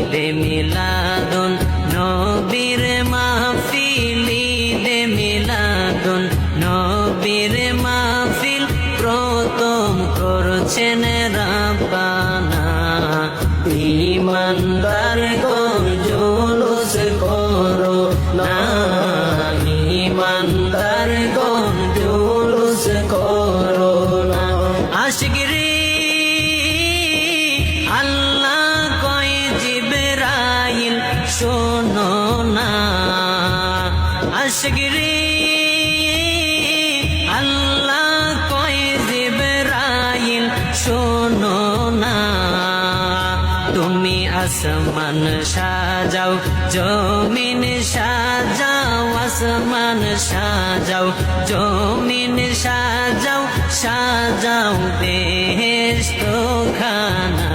ঈদে মিলাদুন নবীর মাহফিল, ঈদে মিলাদুন নবীর মাহফিল প্রথম করছেন রাব্বানা। ঈমানদার গণ জুলুস করো না, ঈমানদার গণ জুলুস করো না। আশিকরে আল্লাহ কয় জিবরাইল শোনো না, আশিকরে আল্লাহ কয় জিবরাইল শোনো না। তুমি আসমান সাজাও জমিন সাজাও, আসমান সাজাও জমিন সাজাও, সাজাও বেহেশত খানা।